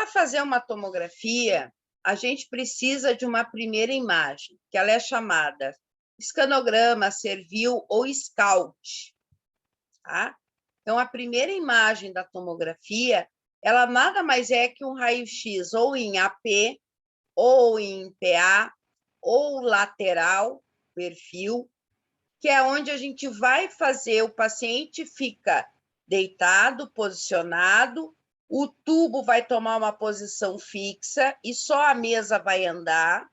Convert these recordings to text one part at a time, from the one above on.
Para fazer uma tomografia, a gente precisa de uma primeira imagem, que ela é chamada escanograma, servil ou SCAUT. Tá? Então, a primeira imagem da tomografia, ela nada mais é que um raio-x ou em AP, ou em PA, ou lateral, perfil, que é onde a gente vai fazer, o paciente fica deitado, posicionado, o tubo vai tomar uma posição fixa e só a mesa vai andar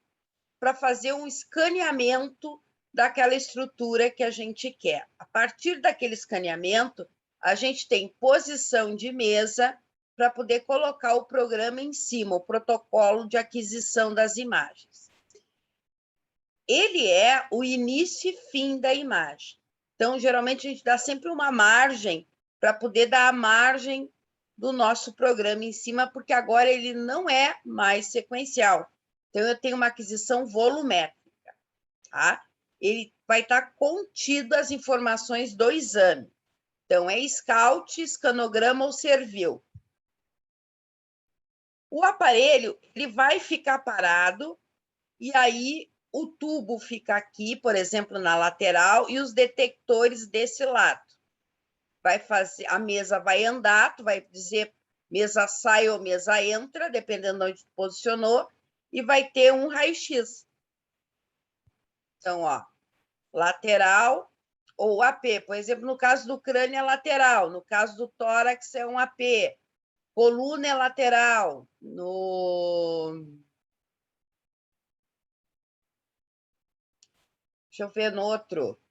para fazer um escaneamento daquela estrutura que a gente quer. A partir daquele escaneamento, a gente tem posição de mesa para poder colocar o programa em cima, o protocolo de aquisição das imagens. Ele é o início e fim da imagem. Então, geralmente, a gente dá sempre uma margem para poder dar a margem do nosso programa em cima, porque agora ele não é mais sequencial. Então, eu tenho uma aquisição volumétrica, tá? Ele vai estar contido as informações do exame. Então, é SCAUT, escanograma ou servil. O aparelho ele vai ficar parado e aí o tubo fica aqui, por exemplo, na lateral, e os detectores desse lado. Vai fazer, a mesa vai andar, tu vai dizer mesa sai ou mesa entra, dependendo de onde tu posicionou, e vai ter um raio-x. Então, ó, lateral ou AP. Por exemplo, no caso do crânio é lateral, no caso do tórax é um AP. Coluna é lateral, Deixa eu ver no outro.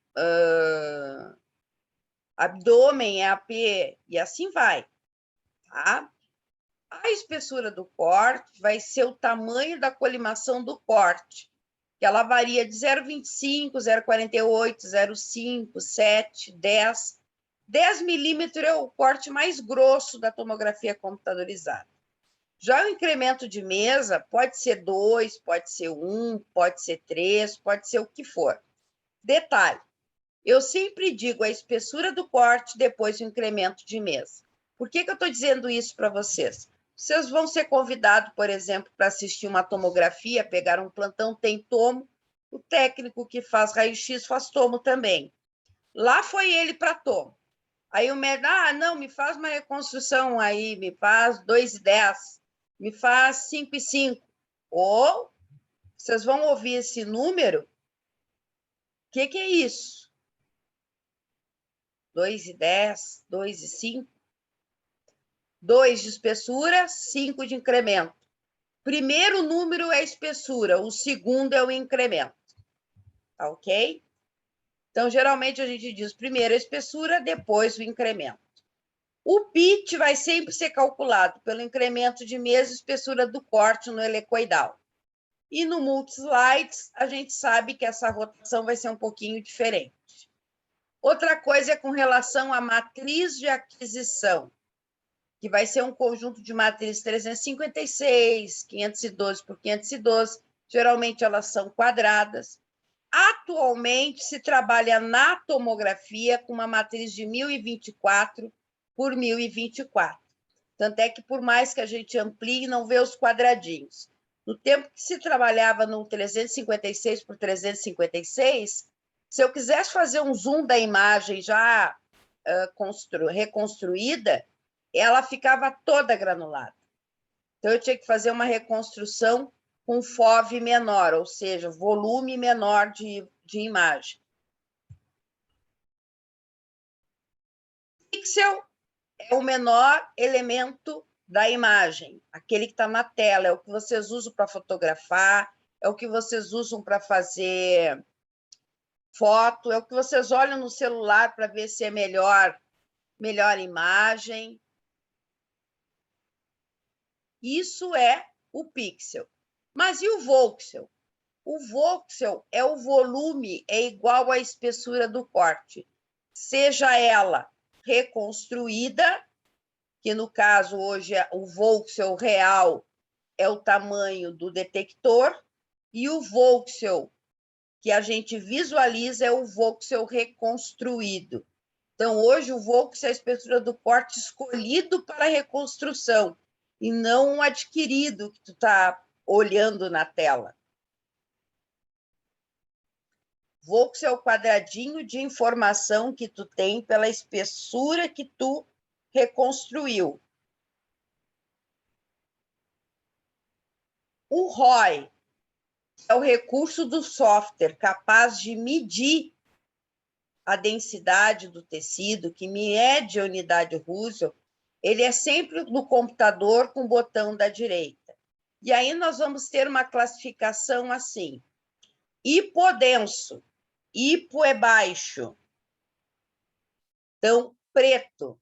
Abdômen é AP, e assim vai. Tá? A espessura do corte vai ser o tamanho da colimação do corte, que ela varia de 0,25, 0,48, 0,5, 7, 10. 10 milímetros é o corte mais grosso da tomografia computadorizada. Já o incremento de mesa pode ser 2, pode ser 1, pode ser 3, pode ser o que for. Detalhe, eu sempre digo a espessura do corte depois o incremento de mesa. Por que eu estou dizendo isso para vocês? Vocês vão ser convidados, por exemplo, para assistir uma tomografia, pegar um plantão, tem tomo, o técnico que faz raio-x faz tomo também. Lá foi ele para tomo. Aí o médico, não, me faz uma reconstrução aí, me faz 2,10, me faz 5,5. Ou, vocês vão ouvir esse número, o que é isso? 2,10, 2,5. 2 de espessura, 5 de incremento. Primeiro número é a espessura, o segundo é o incremento. Tá ok? Então, geralmente, a gente diz primeiro a espessura, depois o incremento. O PIT vai sempre ser calculado pelo incremento de mesa e espessura do corte no helicoidal. E no multislides, a gente sabe que essa rotação vai ser um pouquinho diferente. Outra coisa é com relação à matriz de aquisição, que vai ser um conjunto de matrizes 356, 512 por 512, geralmente elas são quadradas. Atualmente, se trabalha na tomografia com uma matriz de 1024 por 1024. Tanto é que, por mais que a gente amplie, não vê os quadradinhos. No tempo que se trabalhava no 356 por 356, se eu quisesse fazer um zoom da imagem já reconstruída, ela ficava toda granulada. Então, eu tinha que fazer uma reconstrução com FOV menor, ou seja, volume menor de imagem. Pixel é o menor elemento da imagem, aquele que está na tela, é o que vocês usam para fotografar, é o que vocês usam para fazer foto, é o que vocês olham no celular para ver se é melhor imagem. Isso é o pixel. Mas e o voxel? O voxel é o volume, é igual à espessura do corte, seja ela reconstruída, que no caso hoje o voxel real é o tamanho do detector, e o voxel que a gente visualiza é o voxel reconstruído. Então, hoje o voxel é a espessura do corte escolhido para a reconstrução. e não um adquirido que tu está olhando na tela. Vox é o quadradinho de informação que tu tem pela espessura que tu reconstruiu. O ROI é o recurso do software capaz de medir a densidade do tecido, que mede a unidade Russell. Ele é sempre no computador com o botão da direita. E aí nós vamos ter uma classificação assim: hipodenso, hipo é baixo. Então, preto,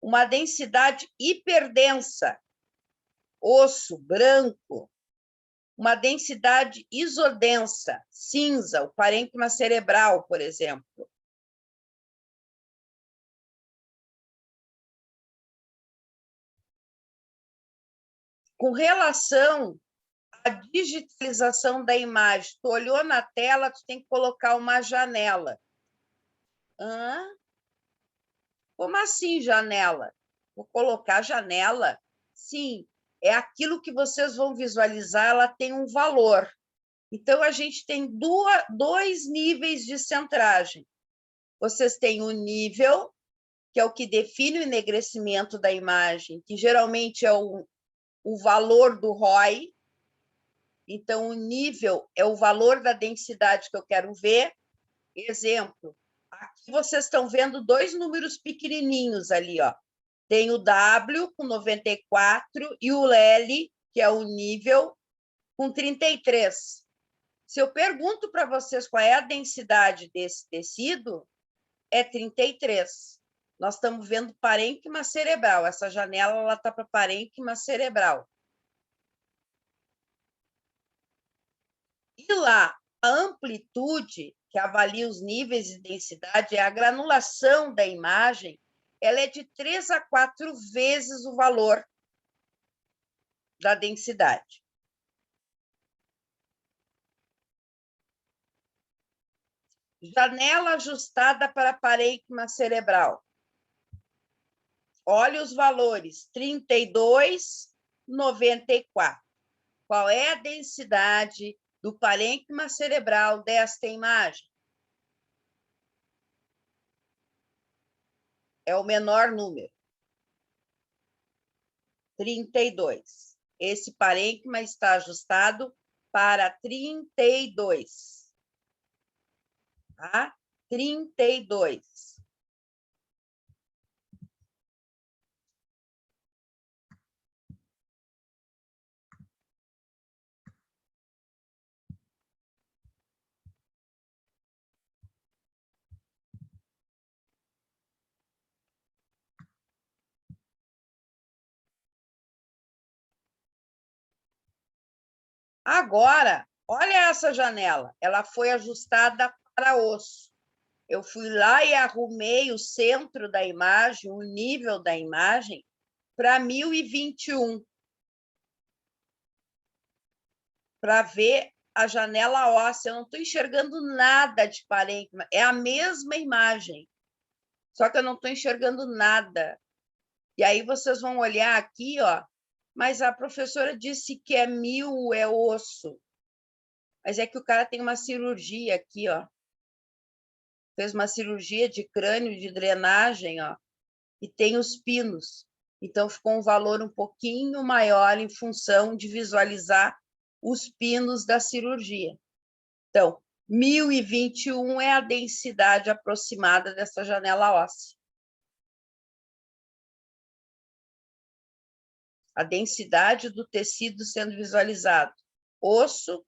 uma densidade hiperdensa, osso, branco, uma densidade isodensa, cinza, o parênquima cerebral, por exemplo. Com relação à digitalização da imagem, tu olhou na tela, tu tem que colocar uma janela. Hã? Como assim janela? Vou colocar janela? Sim, é aquilo que vocês vão visualizar, ela tem um valor. Então, a gente tem dois níveis de centragem. Vocês têm o nível, que é o que define o enegrecimento da imagem, que geralmente é o valor do ROI. Então, o nível é o valor da densidade que eu quero ver. Exemplo, aqui vocês estão vendo dois números pequenininhos ali, ó. Tem o W com 94 e o L, que é o nível, com 33. Se eu pergunto para vocês qual é a densidade desse tecido, é 33. Nós estamos vendo parênquima cerebral. Essa janela está para parênquima cerebral. E lá, a amplitude, que avalia os níveis de densidade, é a granulação da imagem, ela é de 3 a 4 vezes o valor da densidade. Janela ajustada para parênquima cerebral. Olha os valores, 32, 94. Qual é a densidade do parênquima cerebral desta imagem? É o menor número. 32. Esse parênquima está ajustado para 32. Tá? 32. Agora, olha essa janela. Ela foi ajustada para osso. Eu fui lá e arrumei o centro da imagem, o nível da imagem, para 1021. Para ver a janela óssea. Eu não estou enxergando nada de parênquima. É a mesma imagem, só que eu não estou enxergando nada. E aí vocês vão olhar aqui, ó, mas a professora disse que é 1000, é osso. Mas é que o cara tem uma cirurgia aqui, ó. Fez uma cirurgia de crânio, de drenagem, ó, e tem os pinos. Então, ficou um valor um pouquinho maior em função de visualizar os pinos da cirurgia. Então, 1021 é a densidade aproximada dessa janela óssea. A densidade do tecido sendo visualizado. Osso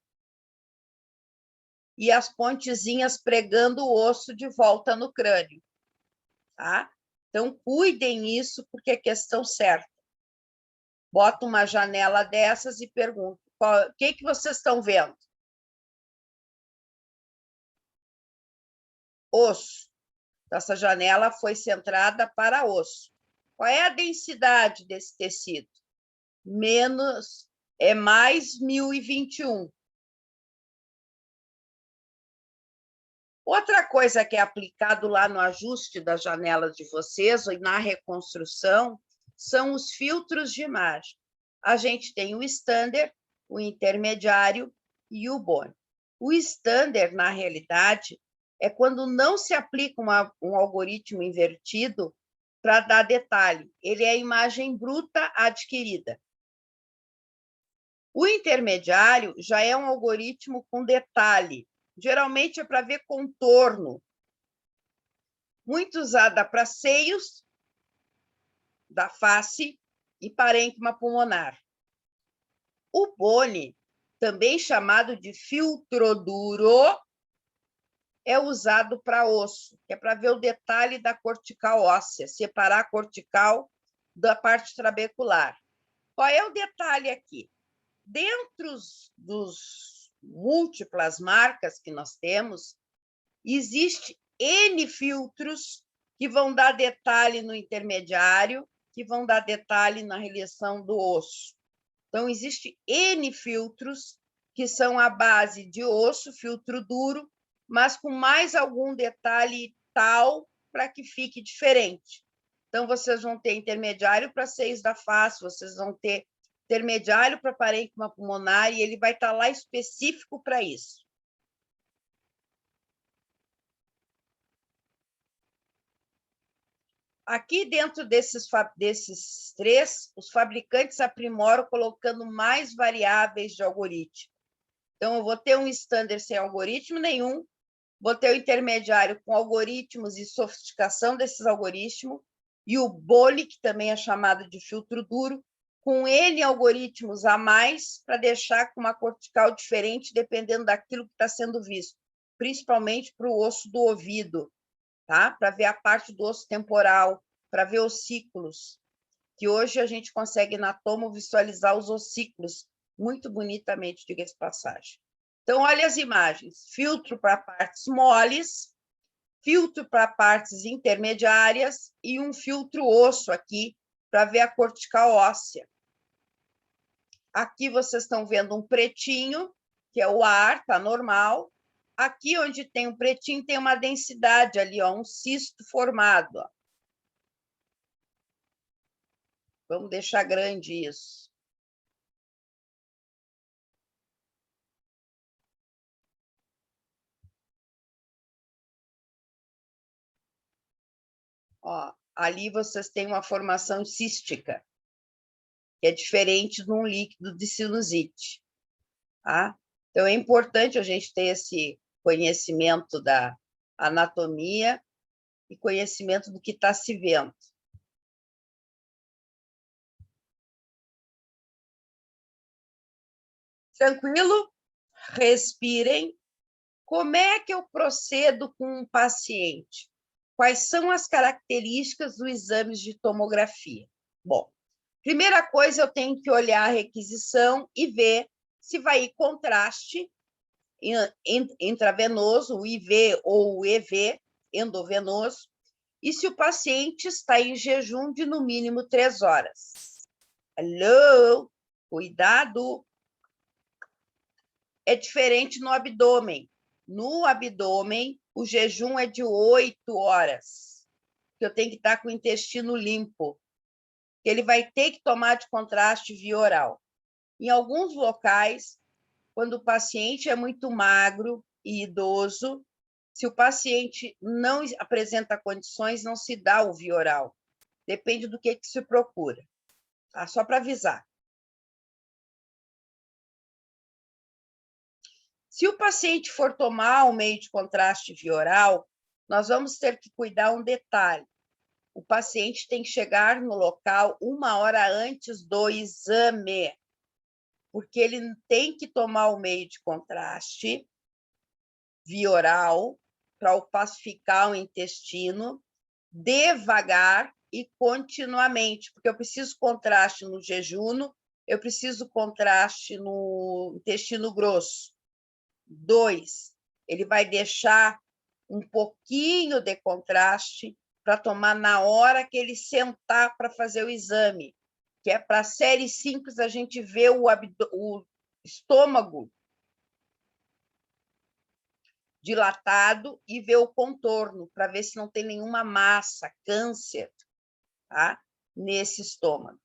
e as pontezinhas pregando o osso de volta no crânio. Tá? Então, cuidem isso, porque é questão certa. Bota uma janela dessas e pergunta, o que vocês estão vendo? Osso. Essa janela foi centrada para osso. Qual é a densidade desse tecido? Mais 1021. Outra coisa que é aplicado lá no ajuste das janelas de vocês, ou na reconstrução, são os filtros de imagem. a gente tem o standard, o intermediário e o bônus. O standard, na realidade, é quando não se aplica um algoritmo invertido para dar detalhe. Ele é a imagem bruta adquirida. O intermediário já é um algoritmo com detalhe. Geralmente é para ver contorno. Muito usada para seios da face e parênquima pulmonar. O Bone, também chamado de filtro duro, é usado para osso, que é para ver o detalhe da cortical óssea, separar a cortical da parte trabecular. Qual é o detalhe aqui? Dentro dos múltiplas marcas que nós temos, existe N filtros que vão dar detalhe no intermediário, que vão dar detalhe na relição do osso. Então, existe N filtros que são a base de osso, filtro duro, mas com mais algum detalhe tal para que fique diferente. Então, vocês vão ter intermediário para seios da face, vocês vão ter intermediário para parênquima pulmonar, e ele vai estar lá específico para isso. Aqui dentro desses três, os fabricantes aprimoram colocando mais variáveis de algoritmo. Então, eu vou ter um standard sem algoritmo nenhum, vou ter o intermediário com algoritmos e sofisticação desses algoritmos, e o Bone, que também é chamado de filtro duro, com N algoritmos a mais para deixar com uma cortical diferente, dependendo daquilo que está sendo visto, principalmente para o osso do ouvido, tá? Para ver a parte do osso temporal, para ver os ciclos, que hoje a gente consegue na tomo visualizar os ossículos muito bonitamente, diga-se de passagem. Então, olha as imagens. Filtro para partes moles, filtro para partes intermediárias e um filtro osso aqui para ver a cortical óssea. Aqui vocês estão vendo um pretinho, que é o ar, está normal. Aqui onde tem um pretinho tem uma densidade ali, ó, um cisto formado. Ó. Vamos deixar grande isso. Ó, ali vocês têm uma formação cística, que é diferente de um líquido de sinusite. Tá? Então, é importante a gente ter esse conhecimento da anatomia e conhecimento do que está se vendo. Tranquilo? Respirem. Como é que eu procedo com um paciente? Quais são as características dos exames de tomografia? Bom, primeira coisa, eu tenho que olhar a requisição e ver se vai ir contraste intravenoso, o IV ou o EV, endovenoso, e se o paciente está em jejum de no mínimo 3 horas. Alô? Cuidado! É diferente no abdômen. No abdômen, o jejum é de 8 horas, que eu tenho que estar com o intestino limpo. Ele vai ter que tomar de contraste via oral. Em alguns locais, quando o paciente é muito magro e idoso, se o paciente não apresenta condições, não se dá o via oral. Depende do que se procura. Tá? Só para avisar. Se o paciente for tomar o meio de contraste via oral, nós vamos ter que cuidar um detalhe. O paciente tem que chegar no local 1 hora antes do exame, porque ele tem que tomar o meio de contraste via oral para pacificar o intestino devagar e continuamente, porque eu preciso contraste no jejum, eu preciso contraste no intestino grosso. 2, ele vai deixar um pouquinho de contraste para tomar na hora que ele sentar para fazer o exame, que é para a série simples a gente ver o estômago dilatado e ver o contorno, para ver se não tem nenhuma massa, câncer, tá? Nesse estômago.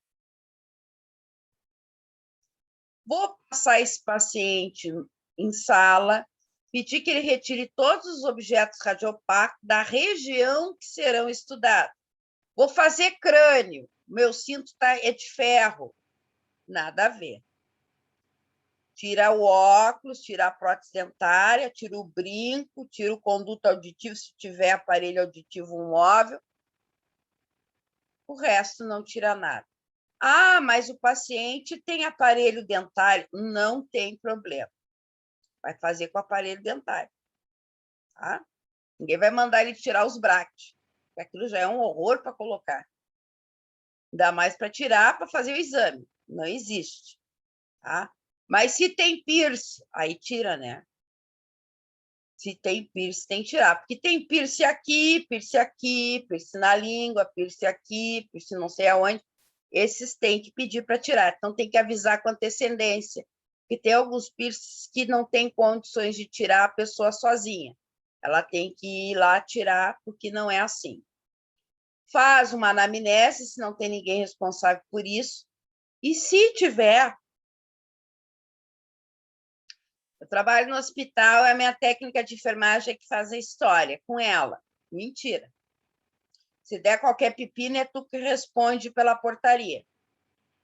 Vou passar esse paciente em sala, pedir que ele retire todos os objetos radiopacos da região que serão estudados. Vou fazer crânio, meu cinto é de ferro. Nada a ver. Tira o óculos, tira a prótese dentária, tira o brinco, tira o conduto auditivo, se tiver aparelho auditivo móvel. O resto não tira nada. Ah, mas o paciente tem aparelho dentário. Não tem problema. Vai fazer com o aparelho dentário. Tá? Ninguém vai mandar ele tirar os brackets. Aquilo já é um horror para colocar. Ainda mais para tirar, para fazer o exame. Não existe. Tá? Mas se tem piercing, aí tira, né? Se tem piercing, tem que tirar. Porque tem piercing aqui, piercing na língua, piercing aqui, piercing não sei aonde. Esses tem que pedir para tirar. Então, tem que avisar com antecedência. Porque tem alguns piercings que não tem condições de tirar a pessoa sozinha. Ela tem que ir lá tirar, porque não é assim. Faz uma anamnese, se não tem ninguém responsável por isso. E se tiver... Eu trabalho no hospital, é a minha técnica de enfermagem que faz a história com ela. Mentira. Se der qualquer pepino, é tu que responde pela portaria.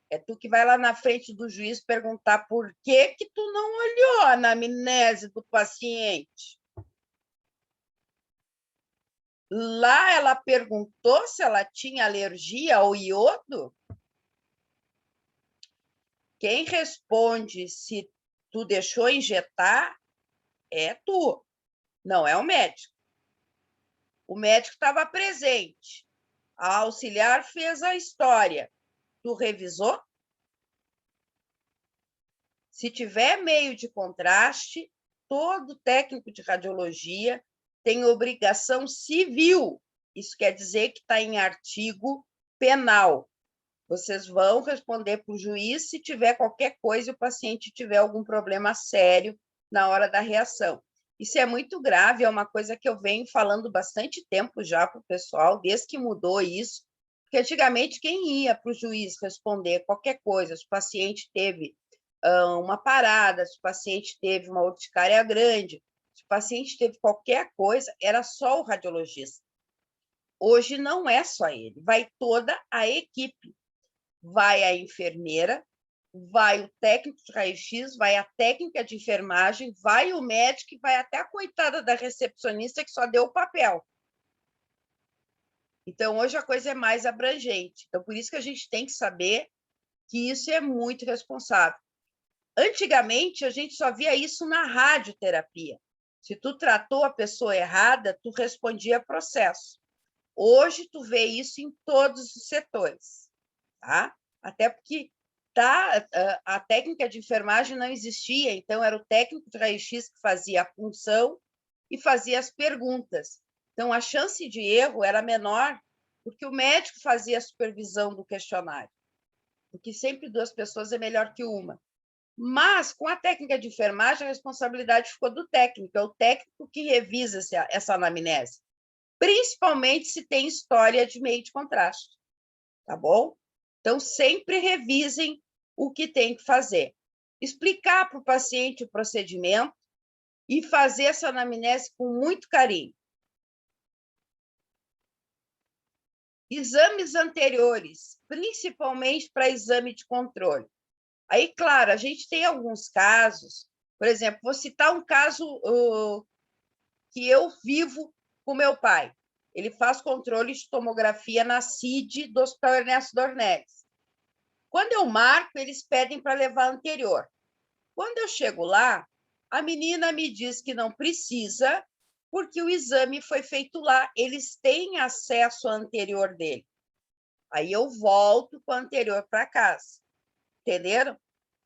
É tu que vai lá na frente do juiz perguntar por que tu não olhou a anamnese do paciente. Lá ela perguntou se ela tinha alergia ao iodo. Quem responde se tu deixou injetar é tu, não é o médico. O médico estava presente. A auxiliar fez a história. Tu revisou? Se tiver meio de contraste, todo técnico de radiologia tem obrigação civil. Isso quer dizer que está em artigo penal. Vocês vão responder para o juiz se tiver qualquer coisa e o paciente tiver algum problema sério na hora da reação. Isso é muito grave, é uma coisa que eu venho falando bastante tempo já para o pessoal, desde que mudou isso, porque antigamente quem ia para o juiz responder qualquer coisa, se o paciente teve uma parada, se o paciente teve uma urticária grande, se o paciente teve qualquer coisa, era só o radiologista. Hoje não é só ele, vai toda a equipe. Vai a enfermeira, vai o técnico de raio-x, vai a técnica de enfermagem, vai o médico e vai até a coitada da recepcionista que só deu o papel. Então, hoje a coisa é mais abrangente. Então, por isso que a gente tem que saber que isso é muito responsável. Antigamente, a gente só via isso na radioterapia. Se tu tratou a pessoa errada, tu respondia processo. Hoje, tu vê isso em todos os setores. Tá? Até porque a técnica de enfermagem não existia, então era o técnico de raio-x que fazia a punção e fazia as perguntas. Então, a chance de erro era menor, porque o médico fazia a supervisão do questionário, porque sempre duas pessoas é melhor que uma. Mas, com a técnica de enfermagem, a responsabilidade ficou do técnico, é o técnico que revisa essa anamnese, principalmente se tem história de meio de contraste, tá bom? Então, sempre revisem o que tem que fazer. Explicar para o paciente o procedimento e fazer essa anamnese com muito carinho. Exames anteriores, principalmente para exame de controle. Aí, claro, a gente tem alguns casos, por exemplo, vou citar um caso que eu vivo com meu pai. Ele faz controle de tomografia na CID do Hospital Ernesto Dornelles. Quando eu marco, eles pedem para levar anterior. Quando eu chego lá, a menina me diz que não precisa, porque o exame foi feito lá, eles têm acesso ao anterior dele. Aí eu volto com o anterior para casa, entenderam?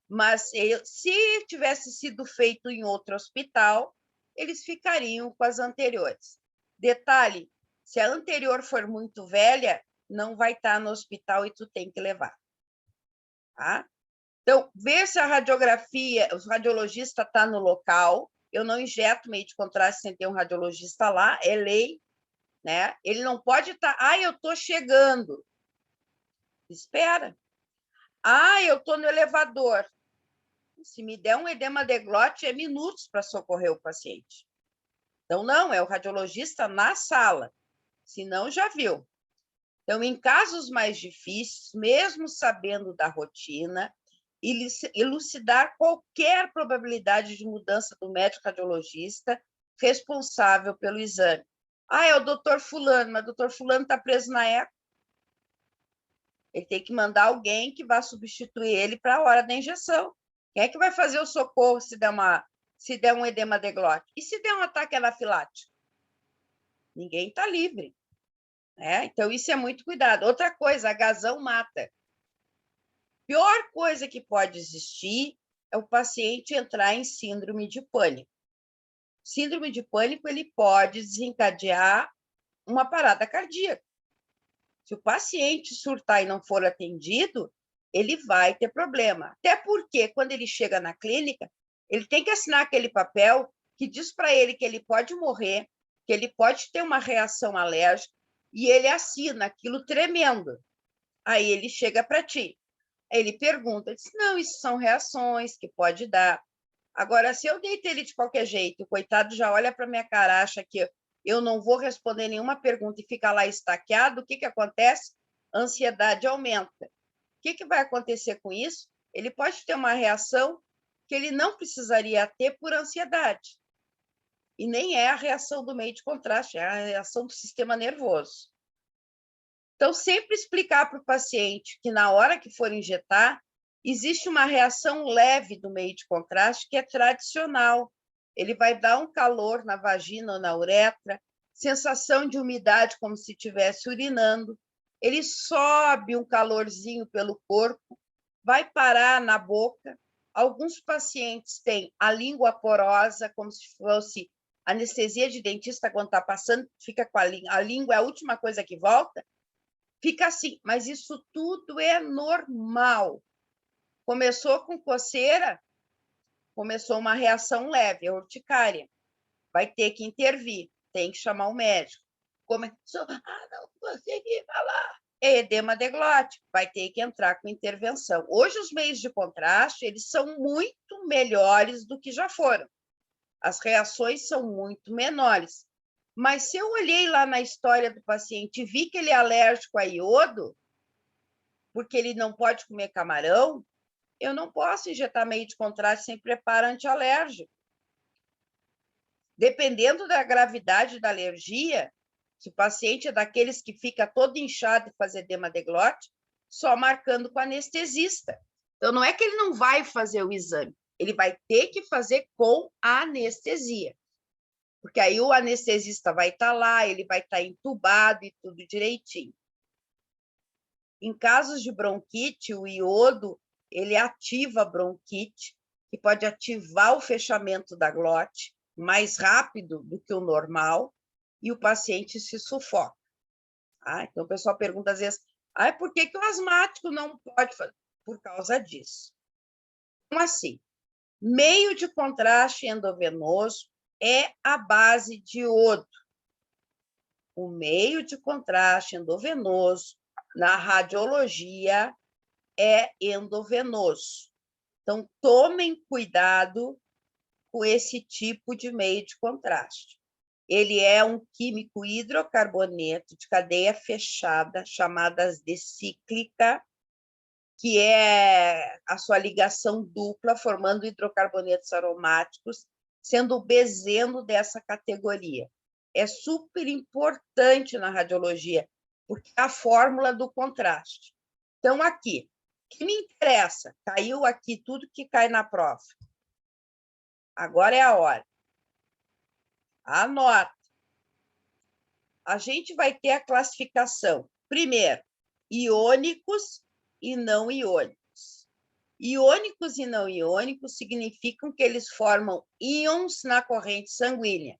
Mas se tivesse sido feito em outro hospital, eles ficariam com as anteriores. Detalhe, se a anterior for muito velha, não vai estar no hospital e tu tem que levar. Tá? Então, ver se a radiografia, o radiologista está no local. Eu não injeto meio de contraste sem ter um radiologista lá, é lei, né? Ele não pode estar, eu estou chegando. Espera. Eu estou no elevador. se me der um edema de glote, é minutos para socorrer o paciente. Então, não, é o radiologista na sala, senão já viu. Então, em casos mais difíceis, mesmo sabendo da rotina, elucidar qualquer probabilidade de mudança do médico radiologista responsável pelo exame. Ah, é o doutor fulano, mas o doutor fulano está preso na eco. Ele tem que mandar alguém que vá substituir ele para a hora da injeção. Quem é que vai fazer o socorro se der um edema de glote? E se der um ataque anafilático? Ninguém está livre. Né? Então, isso é muito cuidado. Outra coisa, a gasão mata. Pior coisa que pode existir é o paciente entrar em síndrome de pânico. Síndrome de pânico, ele pode desencadear uma parada cardíaca. Se o paciente surtar e não for atendido, ele vai ter problema. Até porque, quando ele chega na clínica, ele tem que assinar aquele papel que diz para ele que ele pode morrer, que ele pode ter uma reação alérgica, e ele assina aquilo tremendo. Aí ele chega para ti. Aí ele pergunta, diz, não, isso são reações que pode dar. Agora, se eu deito ele de qualquer jeito, o coitado já olha para minha cara, acha que eu não vou responder nenhuma pergunta e fica lá estaqueado, o que acontece? A ansiedade aumenta. O que vai acontecer com isso? Ele pode ter uma reação que ele não precisaria ter por ansiedade. E nem é a reação do meio de contraste, é a reação do sistema nervoso. Então, sempre explicar para o paciente que na hora que for injetar, existe uma reação leve do meio de contraste que é tradicional. Ele vai dar um calor na vagina ou na uretra, sensação de umidade como se estivesse urinando. Ele sobe um calorzinho pelo corpo, vai parar na boca. Alguns pacientes têm a língua porosa, como se fosse anestesia de dentista quando está passando, fica com a língua é a última coisa que volta. Fica assim, mas isso tudo é normal. Começou com coceira, começou uma reação leve, urticária. Vai ter que intervir, tem que chamar o médico. Começou, não consegui falar. É edema de glote, vai ter que entrar com intervenção. Hoje, os meios de contraste, eles são muito melhores do que já foram. As reações são muito menores. Mas se eu olhei lá na história do paciente e vi que ele é alérgico a iodo, porque ele não pode comer camarão, eu não posso injetar meio de contraste sem preparo antialérgico. Dependendo da gravidade da alergia, se o paciente é daqueles que fica todo inchado e faz edema de glote, só marcando com anestesista. Então, não é que ele não vai fazer o exame, ele vai ter que fazer com a anestesia. Porque aí o anestesista vai estar lá, ele vai estar entubado e tudo direitinho. Em casos de bronquite, o iodo, ele ativa a bronquite, que pode ativar o fechamento da glote mais rápido do que o normal, e o paciente se sufoca. Então, o pessoal pergunta às vezes, por que o asmático não pode fazer? Por causa disso. Então, assim, meio de contraste endovenoso é a base de iodo. O meio de contraste endovenoso, na radiologia, é endovenoso. Então, tomem cuidado com esse tipo de meio de contraste. Ele é um químico hidrocarboneto de cadeia fechada, chamada de cíclica, que é a sua ligação dupla, formando hidrocarbonetos aromáticos, sendo o benzeno dessa categoria. É super importante na radiologia, porque é a fórmula do contraste. Então, aqui, o que me interessa? Caiu aqui tudo que cai na prova. Agora é a hora. Anota. A gente vai ter a classificação. Primeiro, iônicos e não iônicos. Iônicos e não iônicos significam que eles formam íons na corrente sanguínea.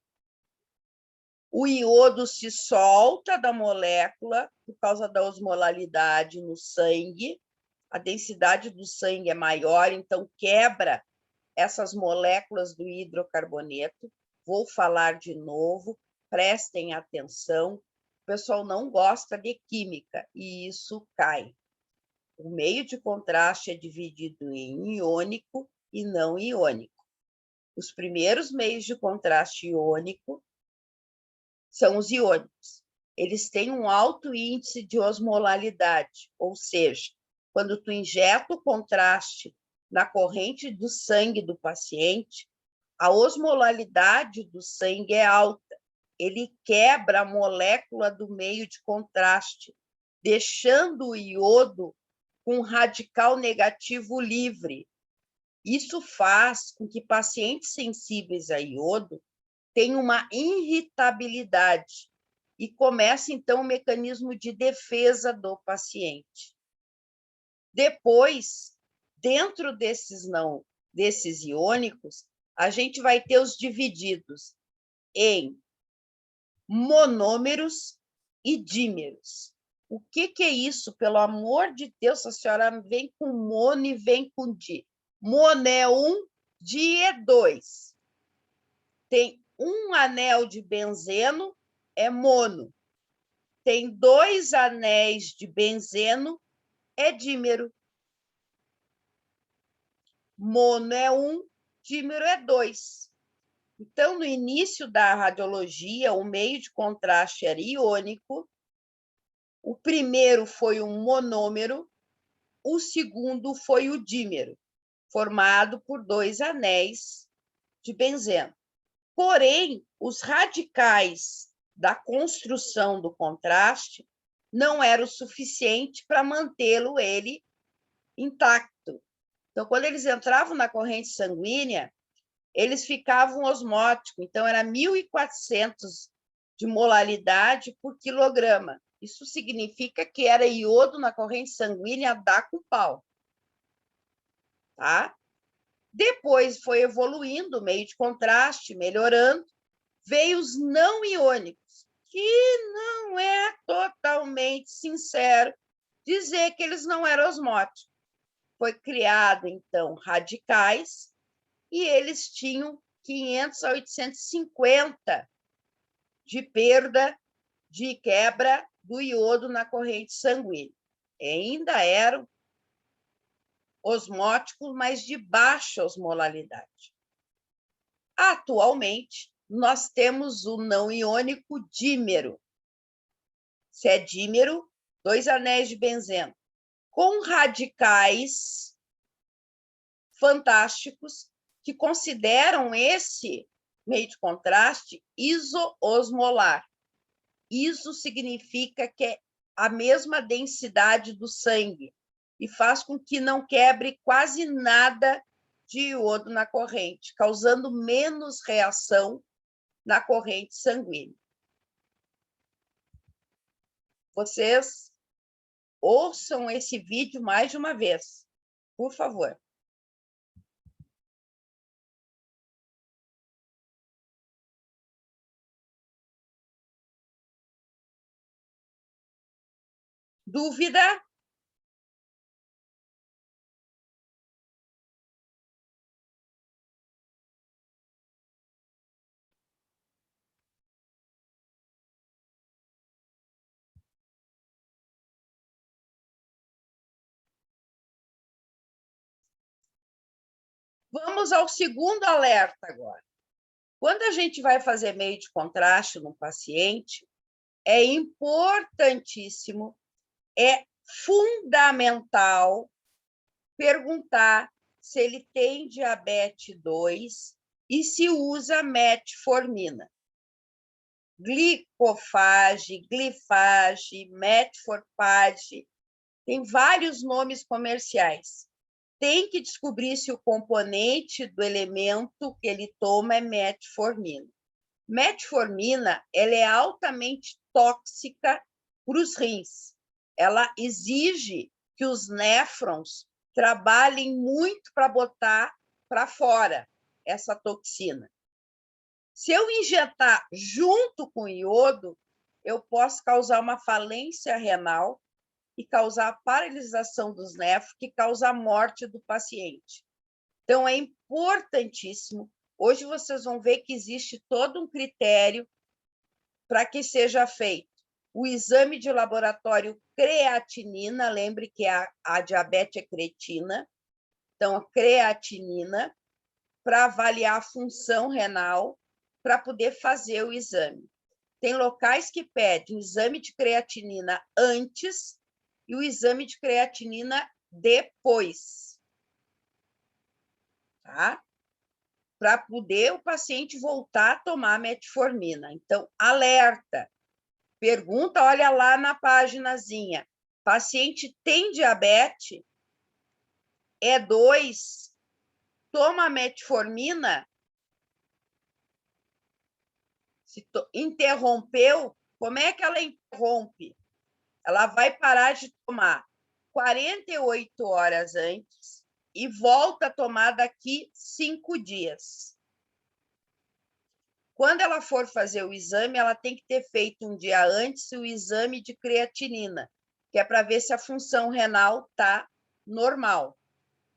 O iodo se solta da molécula por causa da osmolaridade no sangue. A densidade do sangue é maior, então quebra essas moléculas do hidrocarboneto. Vou falar de novo, prestem atenção. O pessoal não gosta de química e isso cai. O meio de contraste é dividido em iônico e não iônico. Os primeiros meios de contraste iônico são os iônicos. Eles têm um alto índice de osmolaridade, ou seja, quando tu injeta o contraste na corrente do sangue do paciente, a osmolaridade do sangue é alta. Ele quebra a molécula do meio de contraste, deixando o iodo com um radical negativo livre. Isso faz com que pacientes sensíveis a iodo tenham uma irritabilidade e começa, então, o mecanismo de defesa do paciente. Depois, dentro desses iônicos, a gente vai ter os divididos em monômeros e dímeros. O que é isso? Pelo amor de Deus, a senhora vem com mono e vem com di. Mono é 1, di é 2. Tem um anel de benzeno, é mono. Tem 2 anéis de benzeno, é dímero. Mono é 1, dímero é 2. Então, no início da radiologia, o meio de contraste era iônico. O primeiro foi um monômero, o segundo foi o dímero, formado por 2 anéis de benzeno. Porém, os radicais da construção do contraste não eram o suficiente para mantê-lo ele intacto. Então, quando eles entravam na corrente sanguínea, eles ficavam osmóticos. Então, era 1.400 de molaridade por quilograma. Isso significa que era iodo na corrente sanguínea a dar com pau. Tá? Depois foi evoluindo o meio de contraste, melhorando. Veio os não iônicos, que não é totalmente sincero dizer que eles não eram osmóticos. Foi criado, então, radicais, e eles tinham 500 a 850 de perda, de quebra do iodo na corrente sanguínea. Ainda eram osmóticos, mas de baixa osmolaridade. Atualmente, nós temos o não iônico dímero. Se é dímero, 2 anéis de benzeno, com radicais fantásticos que consideram esse meio de contraste isoosmolar. Iso significa que é a mesma densidade do sangue e faz com que não quebre quase nada de iodo na corrente, causando menos reação na corrente sanguínea. Vocês ouçam esse vídeo mais de uma vez, por favor. Dúvida? Vamos ao segundo alerta agora. Quando a gente vai fazer meio de contraste no paciente, é importantíssimo, é fundamental perguntar se ele tem diabetes 2 e se usa metformina. Glicofage, glifage, metforpage, tem vários nomes comerciais. Tem que descobrir se o componente do elemento que ele toma é metformina. Metformina, ela é altamente tóxica para os rins. Ela exige que os néfrons trabalhem muito para botar para fora essa toxina. Se eu injetar junto com iodo, eu posso causar uma falência renal e causar paralisação dos néfrons, que causa a morte do paciente. Então, é importantíssimo. Hoje vocês vão ver que existe todo um critério para que seja feito o exame de laboratório creatinina, lembre que a diabetes é creatina, Então, a creatinina, para avaliar a função renal, para poder fazer o exame. Tem locais que pedem o exame de creatinina antes e o exame de creatinina depois. Tá? Para poder o paciente voltar a tomar metformina. Então, alerta. Pergunta, olha lá na paginazinha. Paciente tem diabetes? E2, toma metformina? Se interrompeu, como é que ela interrompe? Ela vai parar de tomar 48 horas antes e volta a tomar daqui 5 dias. Quando ela for fazer o exame, ela tem que ter feito um dia antes o exame de creatinina, que é para ver se a função renal está normal,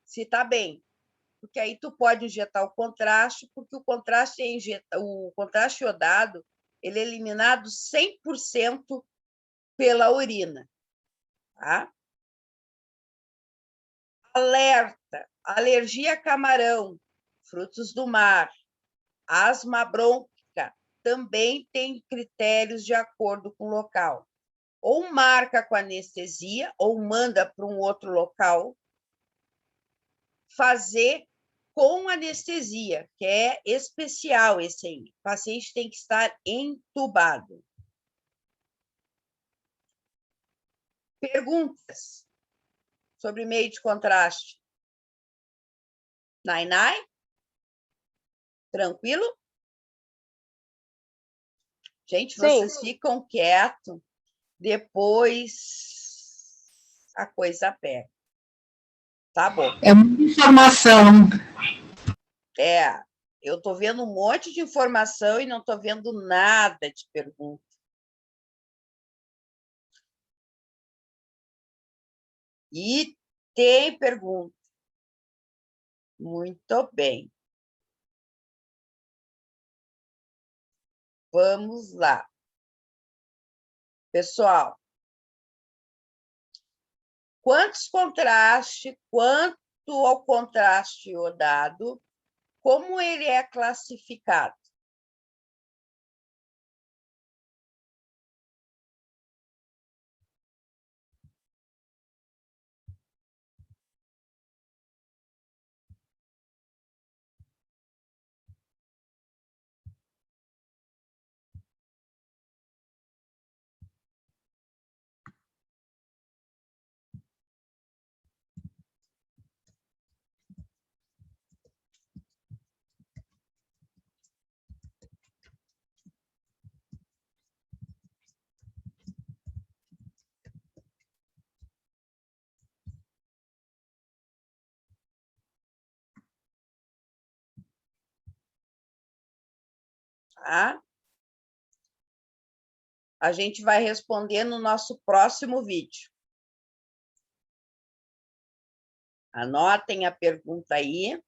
se está bem. Porque aí tu pode injetar o contraste, porque o contraste iodado, ele é eliminado 100% pela urina. Tá? Alerta, alergia a camarão, frutos do mar, asma brônquica, também tem critérios de acordo com o local. Ou marca com anestesia, ou manda para um outro local fazer com anestesia, que é especial esse aí. O paciente tem que estar entubado. Perguntas sobre meio de contraste. Nai? Tranquilo? Gente, vocês ficam quietos, depois a coisa pega. Tá bom. É muita informação. Eu estou vendo um monte de informação e não estou vendo nada de pergunta. E tem pergunta. Muito bem. Vamos lá. Pessoal, quanto ao contraste iodado, como ele é classificado? Tá? A gente vai responder no nosso próximo vídeo. Anotem a pergunta aí,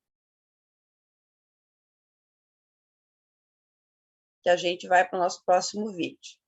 que a gente vai para o nosso próximo vídeo.